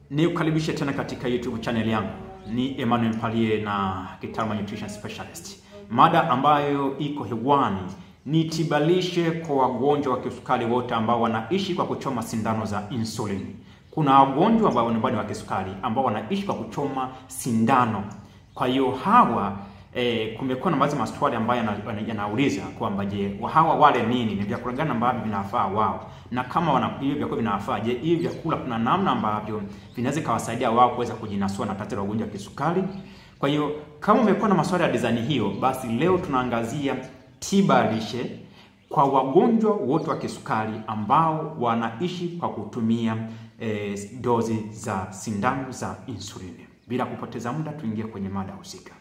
Ni ukaribishe tena katika YouTube channel yangu. Ni Emmanuel Palie na Kitaalamu Nutrition Specialist. Mada ambayo iko hewani ni tibalishe kwa wagonjwa wa kisukari wote ambao wanaishi kwa kuchoma sindano za insulin. Kuna wagonjwa ambao ni wa kisukari ambao wanaishi kwa kuchoma sindano. Kwa hiyo hawa kumekuwa na baadhi ya maswali ambayo yanauliza kwamba je, hawa wale nini? Ni vyakula gani ambavyo vinafaa wao? Na kama hiyo vyakula vinafaa, je, hivi vyakula kuna namna ambavyo vinaweza kawasaidia wao kuweza kujinasua na tatizo la ugonjwa wa kisukari? Kwa hiyo kama umekuwa na maswali ya design hiyo, basi leo tunaangazia tiba lishe kwa wagonjwa wote wa kisukari ambao wanaishi kwa kutumia dozi za sindano za insulini. Bila kupoteza muda, tuingie kwenye mada husika.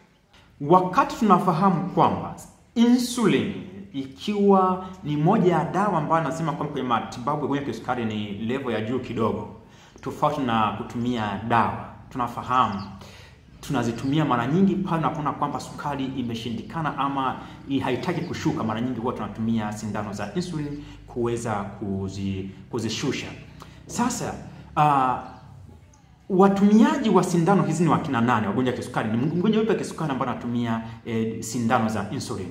Wakati tunafahamu kwamba insulin ikiwa ni moja ya dawa ambayo nasema kwamba kwenye matibabu ya ugonjwa wa kisukari ni level ya juu kidogo, tofauti na kutumia dawa. Tunafahamu tunazitumia mara nyingi pale tunapoona kwamba sukari imeshindikana ama haitaki kushuka. Mara nyingi huwa tunatumia sindano za insulin kuweza kuzishusha. Sasa watumiaji wa sindano hizi ni wakina nane? Wagonjwa wa kisukari ni mgonjwa yupi wa kisukari ambaye anatumia sindano za insulin?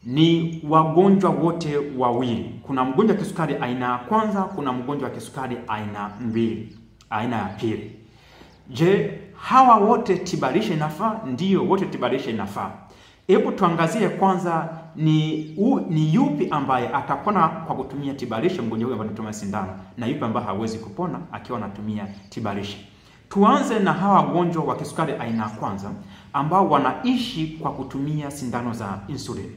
Ni wagonjwa wote wawili. Kuna mgonjwa wa kisukari aina ya kwanza, kuna mgonjwa wa kisukari aina mbili, aina ya pili. Je, hawa wote tibalishe inafaa? Ndio, wote tibalishe inafaa. Hebu tuangazie kwanza ni yupi ambaye atapona kwa kutumia tibalishe, mgonjwa huyo ambaye anatumia sindano, na yupi ambaye hawezi kupona akiwa anatumia tibalishe. Tuanze na hawa wagonjwa wa kisukari aina ya kwanza ambao wanaishi kwa kutumia sindano za insulin.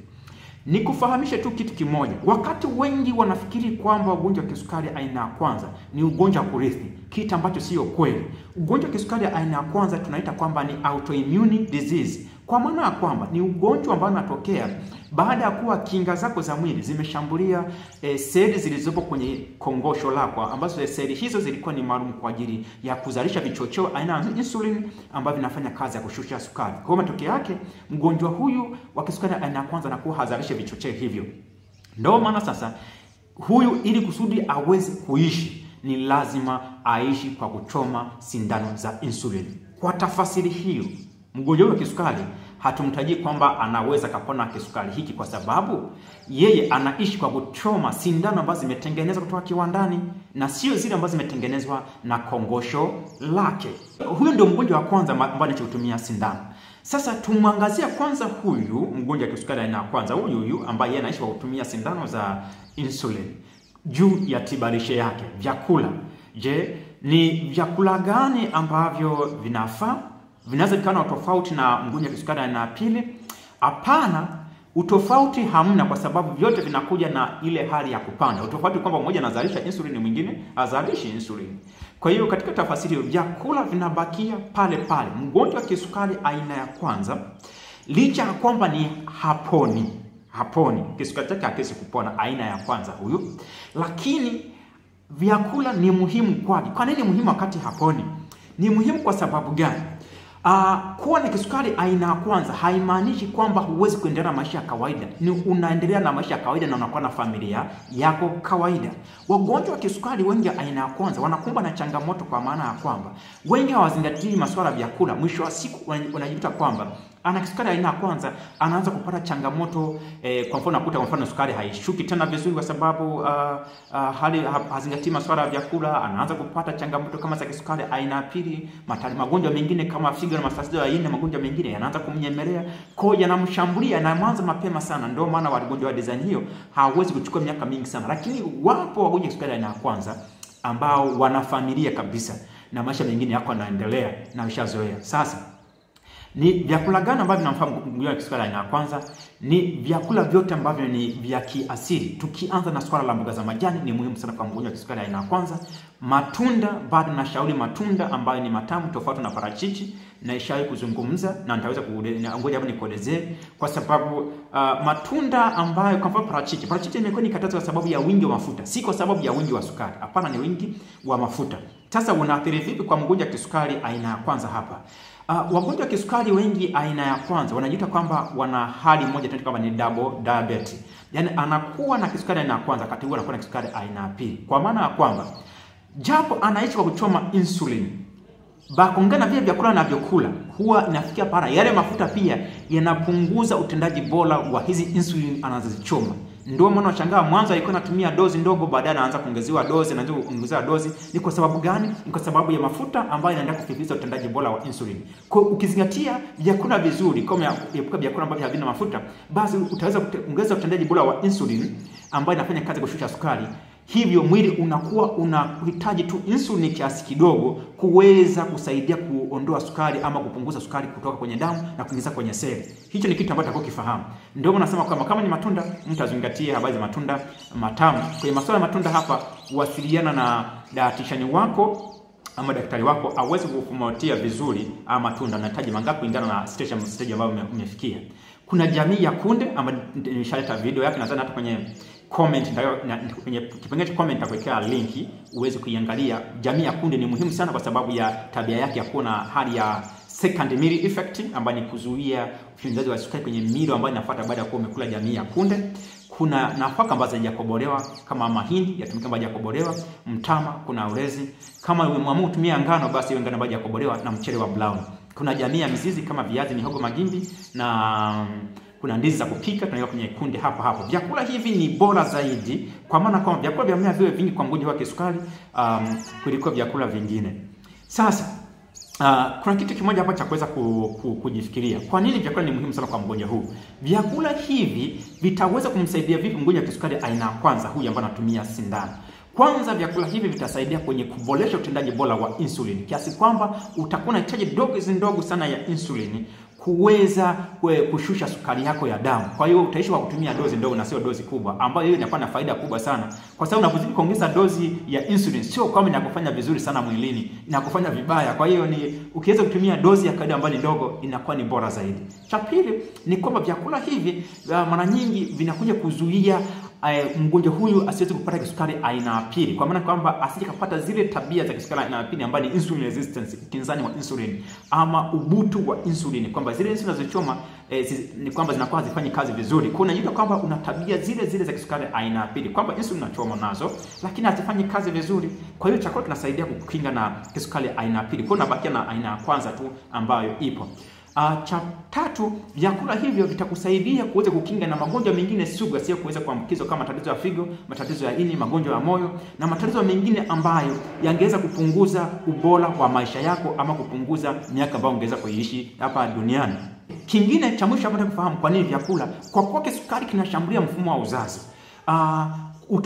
Nikufahamishe tu kitu kimoja. Wakati wengi wanafikiri kwamba ugonjwa wa kisukari aina ya kwanza ni ugonjwa wa kurithi, kitu ambacho sio kweli. Ugonjwa wa kisukari aina ya kwanza tunaita kwamba ni autoimmune disease, kwa maana ya kwamba ni ugonjwa ambao unatokea baada ya kuwa kinga zako za mwili zimeshambulia seli zilizopo kwenye kongosho lako, ambazo seli hizo zilikuwa ni maalum kwa ajili ya kuzalisha vichocheo aina ya insulin ambavyo vinafanya kazi ya kushusha sukari. Kwa hiyo matokeo yake mgonjwa huyu wa kisukari aina ya kwanza anakuwa hazalishi vichocheo hivyo. Ndio maana sasa huyu ili kusudi aweze kuishi ni lazima aishi kwa kuchoma sindano za insulin. Kwa tafasiri hiyo, mgonjwa wa kisukari hatumtajii kwamba anaweza kapona kisukari hiki, kwa sababu yeye anaishi kwa kuchoma sindano ambazo zimetengenezwa kutoka kiwandani na sio zile ambazo zimetengenezwa na kongosho lake. Huyo ndio mgonjwa wa kwanza ambaye anachotumia sindano. Sasa tumwangazia kwanza huyu mgonjwa wa kisukari aina ya kwanza, huyu ambaye yeye anaishi kwa kutumia sindano za insulin, juu ya tibalishe yake. Vyakula. Je, ni vyakula gani ambavyo vinafaa? Vinaweza vikawa na tofauti na mgonjwa wa kisukari aina ya pili? Hapana, utofauti hamna, kwa sababu vyote vinakuja na ile hali ya kupanda. Utofauti kwamba mmoja anazalisha insulin, mwingine hazalishi insulin. Kwa hiyo katika tafasiri hiyo vyakula vinabakia pale pale. Mgonjwa wa kisukari aina ya kwanza, licha ya kwamba ni haponi, kisukari chake hakisi kupona aina ya kwanza huyu, lakini vyakula ni muhimu kwake. Kwa nini muhimu wakati haponi? Ni muhimu kwa sababu gani? Kuwa na kisukari aina ya kwanza haimaanishi kwamba huwezi kuendelea na maisha ya kawaida. Ni unaendelea na maisha ya kawaida na unakuwa na familia yako kawaida. Wagonjwa wa kisukari wengi aina ya kwanza wanakumbwa na changamoto, kwa maana ya kwamba wengi hawazingatii masuala ya vyakula. Mwisho wa siku unajikuta kwamba ana kisukari aina ya kwanza anaanza kupata changamoto. Kwa mfano nakuta kwa mfano sukari haishuki tena vizuri kwa sababu hali hazingatii masuala ya vyakula. Anaanza kupata changamoto kama za kisukari aina ya pili. Magonjwa mengine kama figo na matatizo ya ini, magonjwa mengine yanaanza kumnyemelea, kwa hiyo yanamshambulia na mwanzo mapema sana. Ndio maana wagonjwa wa design hiyo hawezi kuchukua miaka mingi sana. Lakini wapo wagonjwa wa kisukari aina ya kwanza ambao wana familia kabisa na maisha mengine yako yanaendelea na ushazoea. Sasa ni vyakula gani ambavyo vinamfaa mgonjwa wa kisukari aina ya kwanza? Ni vyakula vyote ambavyo ni vya kiasili. Tukianza na swala la mboga za majani, ni muhimu sana kwa mgonjwa wa kisukari aina ya kwanza. Matunda, bado na shauri matunda ambayo ni matamu tofauti na parachichi, na ishawahi kuzungumza na nitaweza ngoja hapo nikuelezee, kwa sababu matunda ambayo kwa mfano parachichi imekuwa ni katazo kwa sababu ya wingi wa mafuta, si kwa sababu ya wingi wa sukari. Hapana, ni wingi wa mafuta. Sasa unaathiri vipi kwa mgonjwa wa kisukari aina ya kwanza hapa? Wagonjwa wa kisukari wengi aina ya kwanza wanajiita kwamba wana hali moja tunaita kwamba ni double diabetes. Yaani anakuwa na kisukari aina ya kwanza wakati huo anakuwa na kisukari aina ya pili. Kwa maana ya kwamba japo anaishi kwa kuchoma insulin, bakongana vile vyakula anavyokula huwa inafikia para yale mafuta pia yanapunguza utendaji bora wa hizi insulin anazozichoma. Ndio maana unashangaa mwanzo alikuwa anatumia dozi ndogo, baadaye anaanza kuongezewa dozi, anaanza kuongezewa dozi. Ni kwa sababu gani? Ni kwa sababu ya mafuta ambayo yanaenda kufikiza utendaji bora wa insulin. Kwa ukizingatia vyakula vizuri, kama epuka vyakula ambavyo havina mafuta, basi utaweza kuongeza utendaji bora wa insulin ambayo inafanya kazi kushusha sukari. Hivyo mwili unakuwa unahitaji tu insulin kiasi kidogo kuweza kusaidia kuondoa sukari ama kupunguza sukari kutoka kwenye damu na kuingiza kwenye seli. Hicho ni kitu ambacho utakao kifahamu. Ndio maana nasema kama ni matunda, mtu azingatie habari za matunda matamu. Kwa masuala ya matunda hapa, wasiliana na dietitian wako ama daktari wako aweze kukufumatia vizuri matunda unahitaji mangapi kulingana na stage ambayo umefikia. Kuna jamii ya kunde ambayo nimeshaleta video yake, nadhani hata kwenye comment kwenye kipengele cha comment nitakuwekea linki uweze kuiangalia. Jamii ya kunde ni muhimu sana kwa sababu ya tabia yake ya kuwa na hali ya second meal effect ambayo ni kuzuia ufinzaji wa sukari kwenye milo ambayo inafuata baada ya kuwa umekula jamii ya kunde. Kuna nafaka ambazo hazijakobolewa kama mahindi yatumika ambayo hajakobolewa, mtama, kuna ulezi. Kama umeamua kutumia ngano, basi hiyo ngano ambayo hajakobolewa na mchele wa brown. Kuna jamii ya mizizi kama viazi, mihogo, magimbi na kuna ndizi za kupika tunaweka kwenye kundi hapo. Vyakula hivi ni bora zaidi kwa maana kwamba vyakula vya mmea viwe vingi kwa mgonjwa wa kisukari kuliko vyakula vingine. Sasa kuna kitu kimoja hapa cha kuweza kujifikiria. Kwa nini vyakula ni muhimu sana kwa mgonjwa huu? Vyakula hivi vitaweza kumsaidia vipi mgonjwa wa kisukari aina ya kwanza huyu ambaye anatumia sindano? Kwanza, vyakula hivi vitasaidia kwenye kuboresha utendaji bora wa insulin kiasi kwamba utakuwa unahitaji dozi ndogo sana ya insulin kuweza kushusha sukari yako ya damu. Kwa hiyo utaishi kwa kutumia dozi ndogo na sio dozi kubwa, ambayo hiyo inakuwa na faida kubwa sana. Kwa sababu unapozidi kuongeza dozi ya insulin, sio kama inakufanya vizuri sana mwilini, inakufanya vibaya. Kwa hiyo ni ukiweza kutumia dozi ya kawaida ambayo ni ndogo, inakuwa ni bora zaidi. Cha pili ni kwamba vyakula hivi mara nyingi vinakuja kuzuia mgonjwa huyu asiweze kupata kisukari aina ya pili, kwa maana kwamba asije kupata zile tabia za kisukari aina ya pili ambayo ni insulin resistance, kinzani wa insulin ama ubutu wa insulin, kwamba zile insulin zinazochoma ni kwamba zinakuwa hazifanyi kazi vizuri. Kuna hiyo kwamba una tabia zile za kisukari aina ya pili, kwamba insulin unachoma nazo lakini hazifanyi kazi vizuri. Kwa hiyo chakula kinasaidia kukinga na kisukari aina ya pili. Kwa hiyo unabakia na aina ya kwanza tu ambayo ipo. Cha tatu, vyakula hivyo vitakusaidia kuweza kukinga na magonjwa mengine sugu sio kuweza kuambukizwa kama matatizo ya figo, matatizo ya ini, magonjwa ya moyo na matatizo mengine ambayo yangeweza kupunguza ubora wa maisha yako ama kupunguza miaka ambayo ungeweza kuishi hapa duniani. Kingine cha mwisho hapa kufahamu kwa nini vyakula, kwa kuwa kisukari kinashambulia mfumo wa uzazi.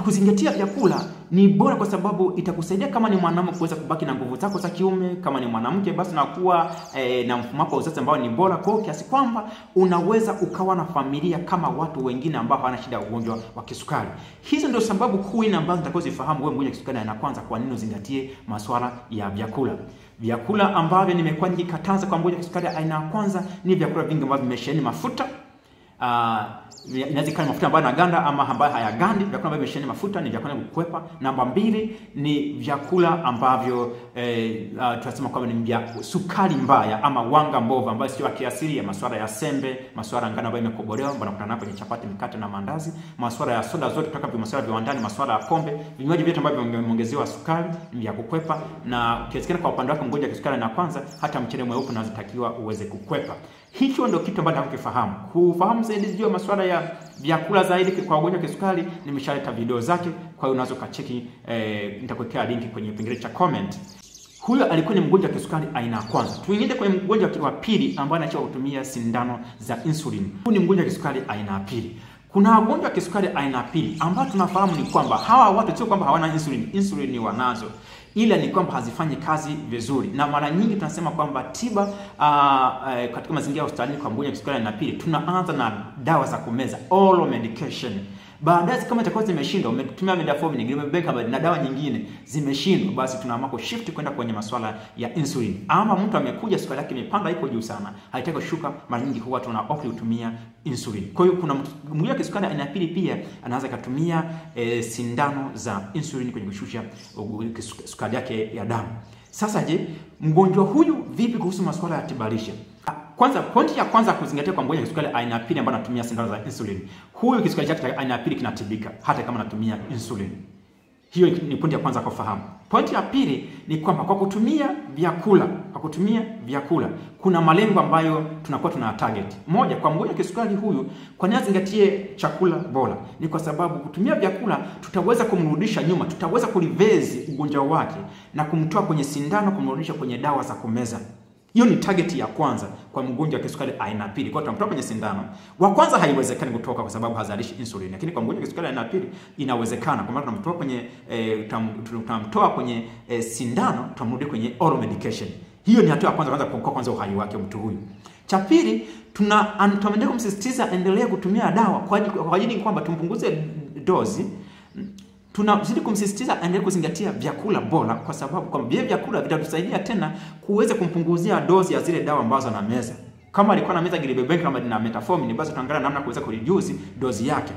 Kuzingatia vyakula ni bora kwa sababu itakusaidia kama ni mwanamume kuweza kubaki na nguvu zako za kiume, kama ni mwanamke basi unakuwa na mfumo wa uzazi ambao ni bora, kwa kiasi kwamba unaweza ukawa na familia kama watu wengine ambao hawana shida ya ugonjwa wa kisukari. Hizo ndio sababu kuu ambazo nitakozifahamu wewe mgonjwa wa kisukari aina kwanza, kwa nini uzingatie masuala ya vyakula. Vyakula ambavyo nimekuwa nikikataza kwa mgonjwa wa kisukari aina ya kwanza ni vyakula vingi ambavyo vimesheheni mafuta. Inaweza kuwa mafuta ambayo yanaganda ama ambayo hayagandi. Vyakula ambavyo vimesheheni mafuta ni vyakula vya kukwepa. Namba 2 ni vyakula ambavyo tunasema kwamba ni vya sukari mbaya ama wanga mbovu ambayo sio kiasili, ya masuala ya sembe, masuala ya ngano ambayo imekobolewa ambayo unakutana kwenye chapati, mikate na mandazi, masuala ya soda zote kutoka kwa masuala ya viwandani, masuala ya pombe, vinywaji vyote ambavyo vimeongezewa sukari ni vya kukwepa. Na kiasi kwa upande wako mgonjwa wa kisukari na kwanza, hata mchele mweupe unatakiwa uweze kukwepa. Hicho ndio kitu ambacho nakukifahamu. Kufahamu zaidi juu ya masuala ya vyakula zaidi kwa wagonjwa wa kisukari, nimeshaleta video zake, kwa hiyo unaweza ukacheki, nitakuwekea link kwenye kipengele cha comment. Huyo alikuwa ni mgonjwa wa kisukari aina ya kwanza. Tuingie kwenye mgonjwa wa pili ambaye anaacha kutumia sindano za insulin. Huyu ni mgonjwa wa kisukari aina ya pili. Kuna wagonjwa wa kisukari aina ya pili ambao tunafahamu ni kwamba hawa watu sio kwamba hawana insulin wanazo, ila ni kwamba hazifanyi kazi vizuri. Na mara nyingi tunasema kwamba tiba katika mazingira ya hospitalini kwa mgonjwa wa kisukari aina ya pili, tunaanza na dawa za kumeza, oral medication. Baadaye kama itakuwa zimeshindwa, umetumia metformin, glimepiride na dawa nyingine zimeshindwa, basi tunaamua ku shift kwenda kwenye masuala ya insulin. Ama mtu amekuja sukari yake imepanda iko juu sana, haitaki kushuka, mara nyingi huwa tuna opt kutumia insulin. Kwa hiyo kuna mgonjwa wa kisukari aina ya pili pia anaweza kutumia sindano za insulin kwenye kushusha sukari yake ya damu. Sasa je, mgonjwa huyu vipi kuhusu masuala ya tiba lishe? Kwanza, pointi ya kwanza kuzingatia kwa mgonjwa wa kisukari aina ya pili ambaye anatumia sindano za insulin. Huyu kisukari chake aina ya pili kinatibika hata kama anatumia insulin. Hiyo ni pointi ya kwanza kufahamu. Pointi ya pili ni kwamba kwa kutumia vyakula kuna malengo ambayo tunakuwa tuna target. Moja, kwa mgonjwa kisukari huyu, kwa nini azingatie chakula bora? Ni kwa sababu kutumia vyakula tutaweza kumrudisha nyuma, tutaweza kureverse ugonjwa wake na kumtoa kwenye sindano kumrudisha kwenye dawa za kumeza. Hiyo ni target ya kwanza kwa mgonjwa wa kisukari aina pili. Kwa tutamtoa kwenye sindano. Wa kwanza haiwezekani kutoka kwa sababu hazalishi insulin. Lakini kwa mgonjwa wa kisukari aina pili inawezekana. Kwa maana tunamtoa kwenye tutamtoa kwenye sindano, tutamrudi kwenye oral medication. Hiyo ni hatua ya kwanza kuokoa kwanza uhai wake mtu huyu. Cha pili, tunaendelea kumsisitiza endelee kutumia dawa kwa ajili kwamba tumpunguze dozi. Tunazidi kumsisitiza endelee kuzingatia vyakula bora kwa sababu kwa vile vyakula vitatusaidia tena kuweza kumpunguzia dozi ya zile dawa ambazo anameza. Kama alikuwa anameza Glibenclamide kama na metformin, basi tutaangalia namna kuweza kureduce dozi yake.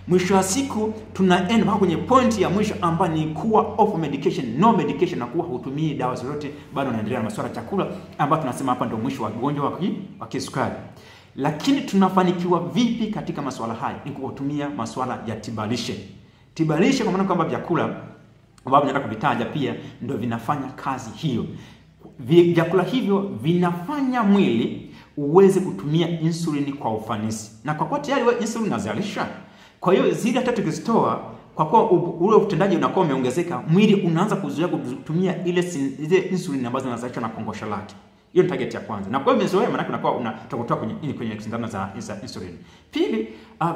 Mwisho wa siku tunaenda kwenye point ya mwisho ambayo ni kuwa off medication, no medication, na kuwa hutumii dawa zote, bado unaendelea na masuala ya chakula ambayo tunasema hapa ndio mwisho wa ugonjwa wa kisukari. Lakini tunafanikiwa vipi katika masuala haya? Ni kutumia masuala ya tiba lishe. Tiba lishe kwa maana kwamba vyakula ambavyo naenda kuvitaja pia ndio vinafanya kazi hiyo. Vyakula hivyo vinafanya mwili uweze kutumia insulini kwa ufanisi. Na kwa kuwa tayari wewe insulin unazalisha, kwa hiyo zile hata tukizitoa, kwa kuwa ule utendaji unakuwa umeongezeka, mwili unaanza kuzoea kutumia ile insulin ambazo zinazalishwa na kongosho lake. Hiyo ni target ya kwanza. Na kwa hivyo umezoea, maana unakuwa unatoka kwenye sindano za insulin. Pili,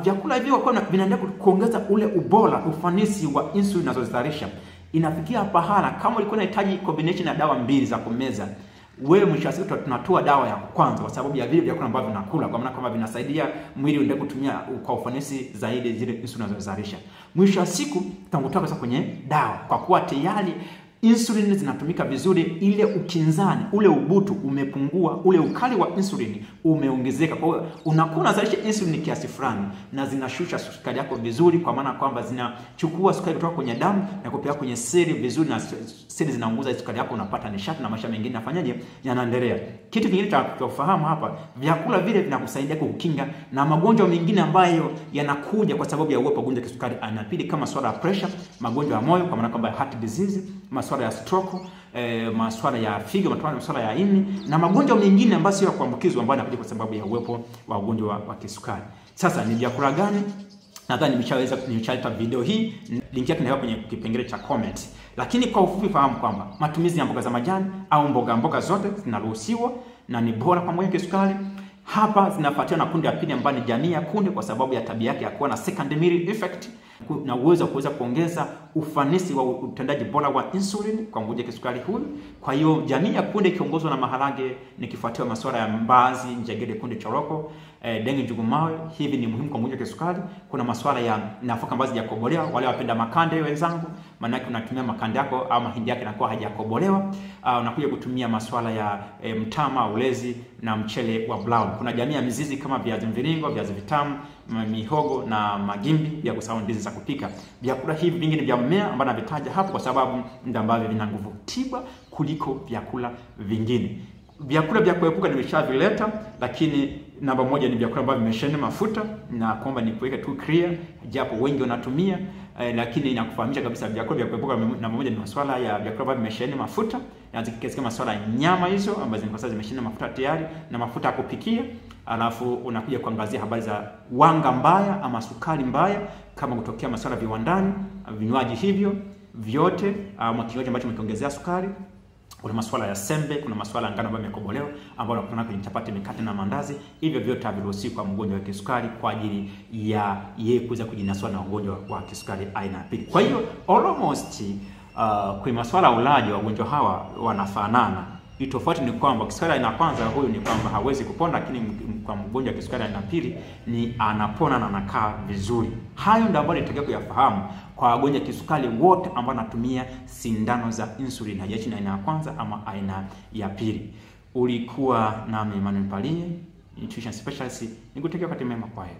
vyakula hivyo vinaendelea kuongeza ule ubora, ufanisi wa insulin unazozalisha. Inafikia pahala kama ulikuwa unahitaji combination ya dawa mbili za kumeza, wewe mwisho wa siku tunatoa dawa ya kwanza kwa sababu ya vile vyakula ambavyo unakula, kwa maana kama vinasaidia mwili uendelee kutumia kwa ufanisi zaidi zile insulin unazozalisha. Mwisho wa siku tutakutoa sasa kwenye dawa kwa kuwa tayari insulin zinatumika vizuri, ile ukinzani, ule ubutu umepungua, ule ukali wa insulin umeongezeka. Kwa hiyo unakuwa unazalisha insulin kiasi fulani na zinashusha sukari yako vizuri, kwa maana kwamba zinachukua sukari kutoka kwenye damu na kupeleka kwenye seli vizuri, na seli zinaunguza sukari yako, unapata nishati na maisha mengine nafanyaje yanaendelea. Kitu kingine cha kufahamu hapa, vyakula vile vinakusaidia kukinga na magonjwa mengine ambayo yanakuja kwa sababu ya uwepo wa ugonjwa kisukari aina pili, kama swala ya pressure, magonjwa ya moyo kwa maana kwamba heart disease, masuala ya stroke, masuala ya figo, masuala ya ini na magonjwa mengine ambayo sio ya kuambukizwa ambayo yanakuja kwa sababu ya uwepo wa ugonjwa wa kisukari. Sasa ni vyakula gani? Nadhani nimeshaleta video hii, link yake inawekwa kwenye kipengele cha comment. Lakini kwa ufupi fahamu kwamba matumizi ya mboga za majani au mboga zote zinaruhusiwa na ni bora kwa mgonjwa wa kisukari. Hapa zinafuatiwa na kundi ya pili ambayo ni jamii ya kunde kwa sababu ya tabia yake ya kuwa na secondary effect na uwezo wa kuweza kuongeza ufanisi wa utendaji bora wa insulin kwa mgonjwa wa kisukari huyu. Kwa hiyo jamii ya kunde ikiongozwa na maharage, nikifuatiwa masuala ya mbazi, njegere, kunde, choroko, dengue, njugu mawe, hivi ni muhimu kwa mgonjwa wa kisukari. Kuna masuala ya nafaka ambazo hazijakobolewa, wale wapenda makande wenzangu, maana yake unatumia makande yako au mahindi yake yanakuwa hajakobolewa. Unakuja kutumia masuala ya mtama, ulezi na mchele wa brown. Kuna jamii ya mizizi kama viazi mviringo, viazi vitamu, mihogo na magimbi, ya kusahau ndizi za kupika. Vyakula hivi vingine vya mmea ambavyo navitaja hapo kwa sababu ndio ambavyo vina nguvu tiba kuliko vyakula vingine. Vyakula vya kuepuka nimeshavileta, lakini namba moja ni vyakula ambavyo vimesheheni mafuta, na kwamba ni kuweka tu clear japo wengi wanatumia, lakini inakufahamisha kabisa vyakula vya kuepuka. Namba moja ni masuala ya vyakula ambavyo vimesheheni mafuta, na zikisikia masuala ya nyama hizo ambazo ni kwa sasa zimesheheni mafuta tayari na mafuta ya kupikia. Alafu unakuja kuangazia habari za wanga mbaya ama sukari mbaya kama kutokea masuala viwandani, vinywaji hivyo vyote ama kinywaji ambacho umekiongezea sukari. Kuna masuala ya sembe, kuna masuala ya ngano ambayo imekobolewa ambayo unakutana kwenye chapati, mikate na mandazi. Hivyo vyote haviruhusiwi kwa mgonjwa wa kisukari kwa ajili ya yeye kuweza kujinasua na ugonjwa wa kisukari aina ya pili. Kwa hiyo almost kwa masuala ya ulaji wagonjwa hawa wanafanana. Tofauti ni kwamba kisukari aina kwanza huyu ni kwamba hawezi kupona, lakini kwa mgonjwa wa kisukari aina pili ni anapona na anakaa vizuri. Hayo ndio ambayo nitakiwa kuyafahamu kwa wagonjwa kisukari wote ambao wanatumia sindano za insulin, haijalishi aina ya kwanza ama aina ya pili. Ulikuwa nami Emmanuel Mpalie, nutrition specialist. Nikutakia wakati mema, kwa heri.